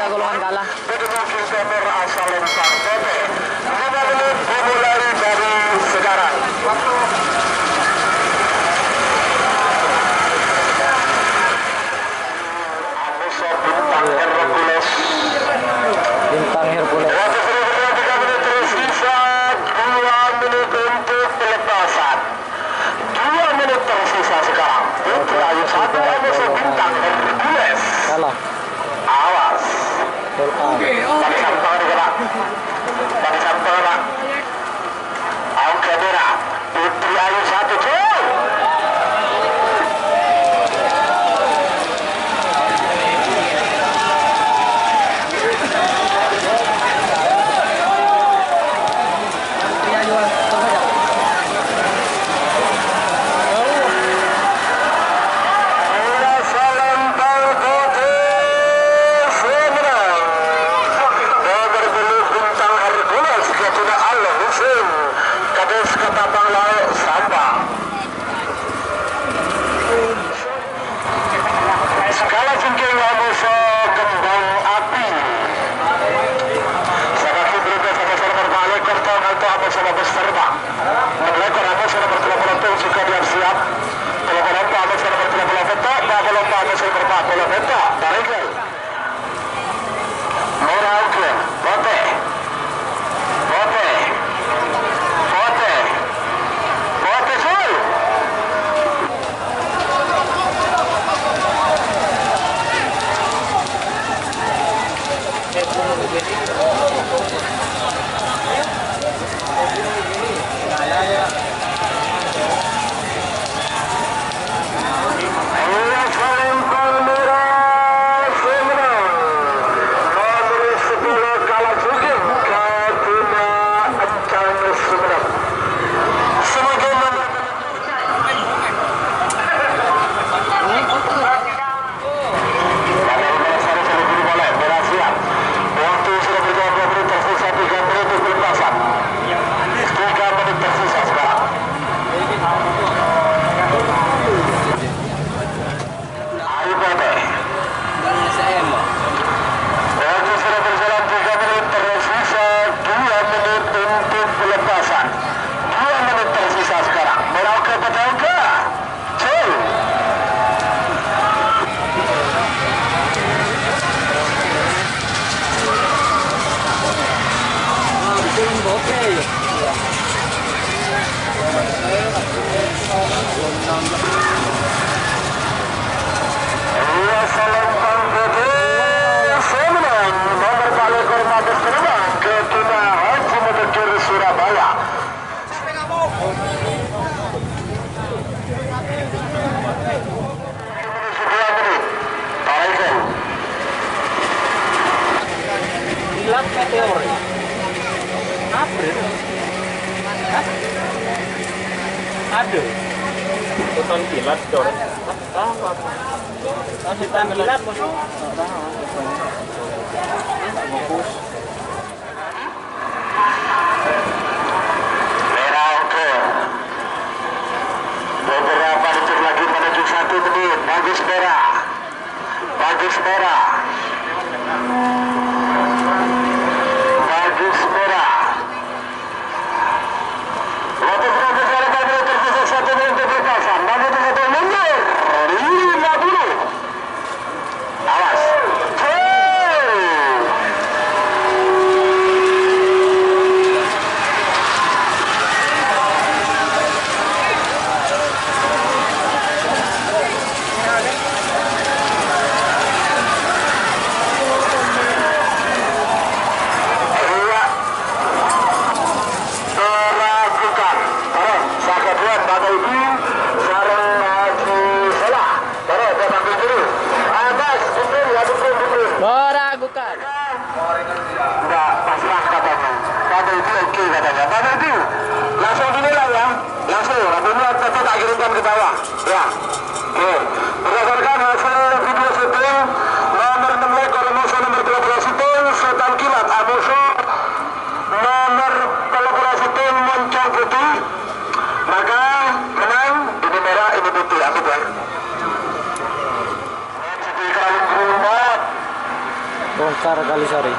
golongan kalah. Asal Lempang Kote 5 menit dimulai dari sekarang. Amuso Bintang Hercules. Bintang Hercules. Waktu sudah berjalan 3 menit tersisa 2 menit untuk pelepasan. 2 menit tersisa sekarang. Putra Ayu 1 Amuso Bintang Hercules. Kalah. Awas. Full Tadi sampah juga Pak. Tadi sampah Pak. Angka merah. Putri Ayu 1 gol. Skala jengking Amuso kembang api. Sakaki berubah sama-sama berbalik kortong atau Amuso bagus terbang. Melekor Amuso nomor 37 juga dia siap. Kalau melompat Amuso nomor 30 petok, kalau lompat Amuso nomor 40 petok. Tarik gol. Mora Uke, Bote. Bote. Bote. Bote full. Surabaya. Kilat meteor. April. Ada. Bukan kilat dor. Apa? Masih kilat bos. Fokus. Beberapa detik lagi menuju 1 menit. Bagus merah. Bagus merah. Bagus merah. Waktu sudah berjalan 4 menit tersisa 1 menit untuk berpasan. Bagus satu mundur. 50. Awas. Meragukan. Enggak, pasrah katanya. Kata itu oke katanya. Kata itu langsung dinilai ya. Langsung. Apabila tetap tak kirimkan ke bawah. Ya. Oke. Berdasarkan hasil video syuting nomor 6 ekor Amuso nomor 13 syuting Sultan Kilat Amuso nomor 13 syuting Moncong Putih. Maka menang ini merah ini putih. Aku buat. Siti Keralung Rumot. Bongkar Kalisari.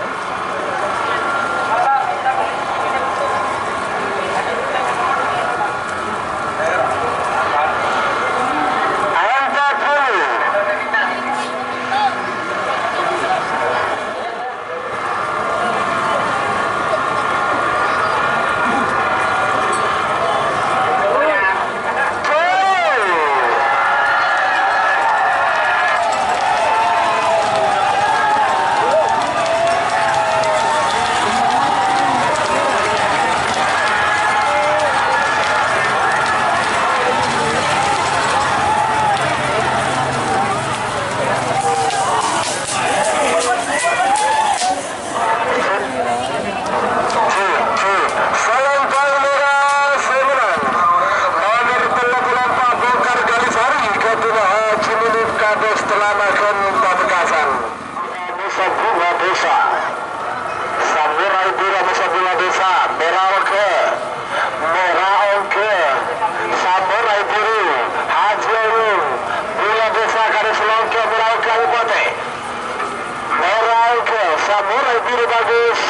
Samurai biru bagus,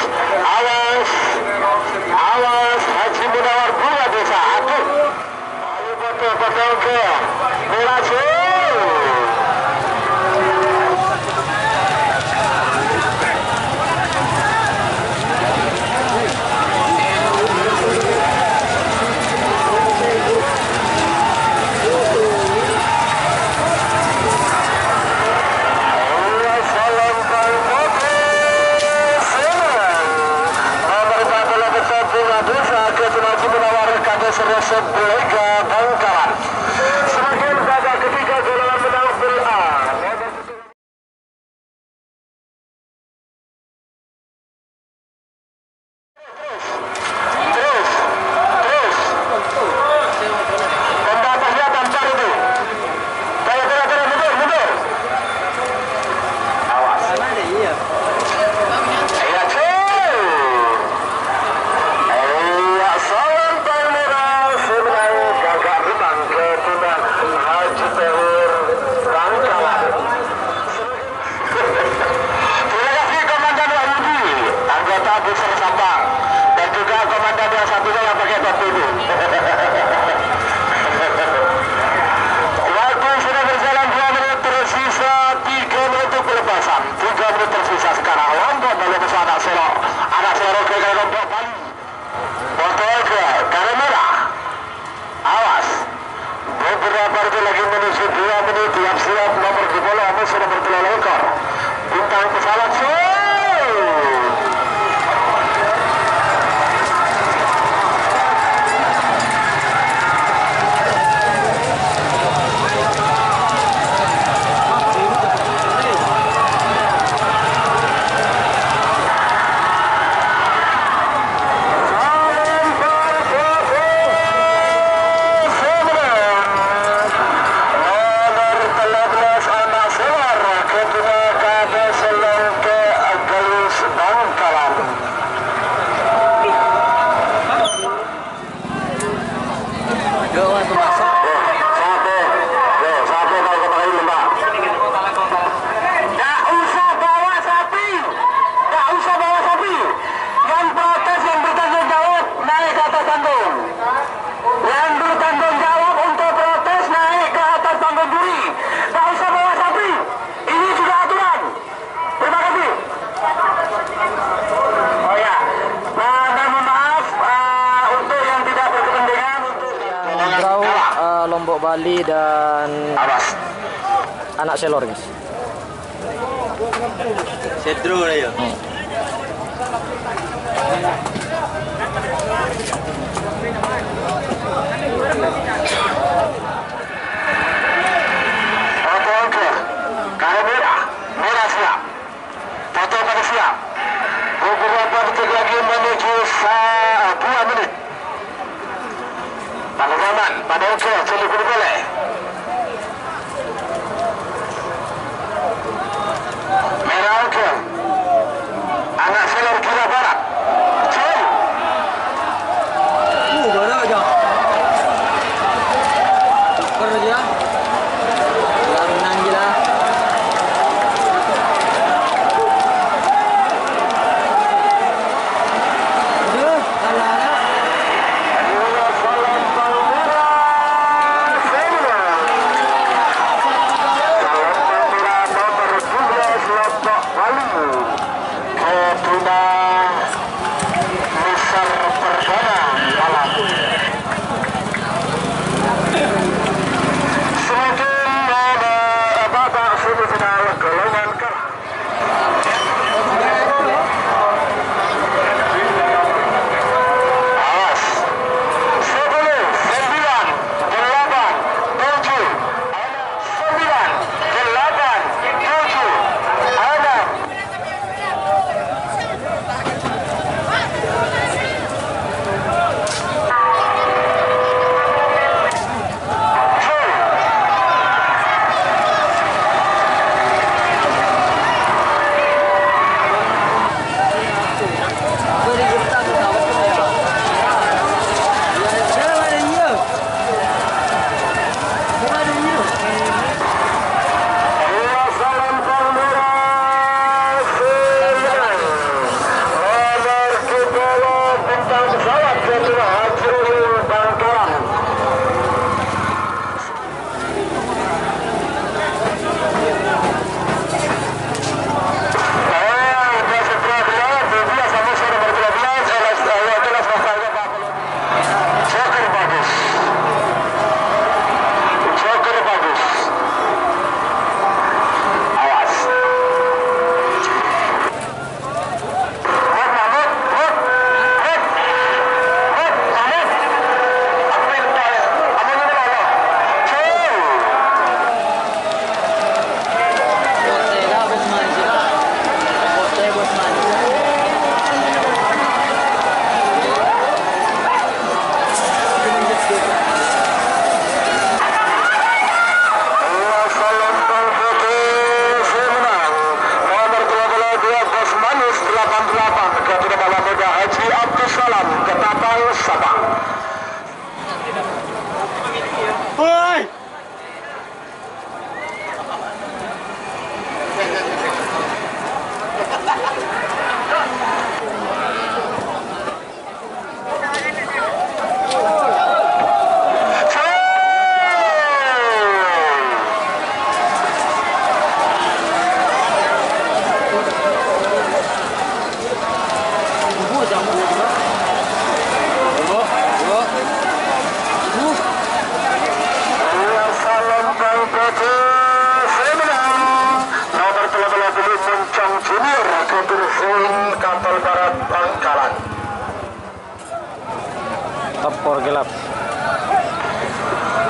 awas, awas, Haji Munawar Bunga Desa, aduh, ayo betul-betul ke Melayu. Sebelega Bangkalan semakin babak ketiga golongan menang Grup A. Terus pembatasnya tanpa itu mundur awas iya Besar Sabang dan juga komandan yang satunya yang pakai topi itu. Waktu sudah berjalan 2 menit tersisa 3 menit untuk pelepasan. 3 menit tersisa sekarang. Lombok Bali bersama anak Selok. Anak Selok ke Lombok Bali. Botol ke Karang Merah. Awas. Beberapa detik lagi menuju 2 menit. Siap nomor di bola sudah bertelan ekor. Bintang pesawat Lombok Bali dan anak Selor guys. Sedro ya. Oke, Karang Merah siap. Foto pada siap. Beberapa detik lagi menuju 2 menit. Pada zaman, pada usia, sulit boleh. Merah oke. Anak Selor kira barat. Cil. Baru aja. Baru aja. Menang gila. Taruna Besar Perdana Malam. Semakin babak semifinal golongan kalah. Awas 10, 9, 8, 7, 9, 8, 7, 6. Woi! Kapal Barat Bangkalan. Tempor gelap.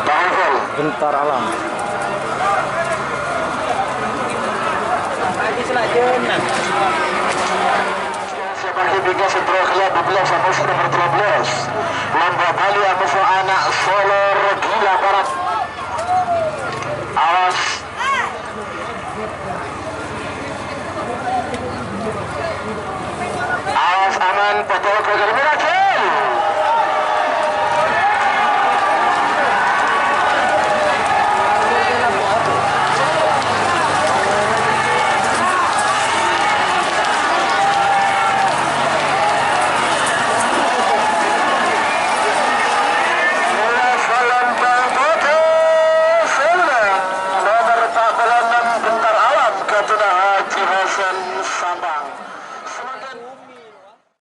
Bangkal. Gentar alam. Sebagai tiga setelah kelihatan 12 sampai nomor 13. Lomba Bali musuh anak Solo Gila Barat. Awas. Awas aman betul ke Miracle. Nomor 46 Bentar Alam Ketudah Haji Hasan Sambang.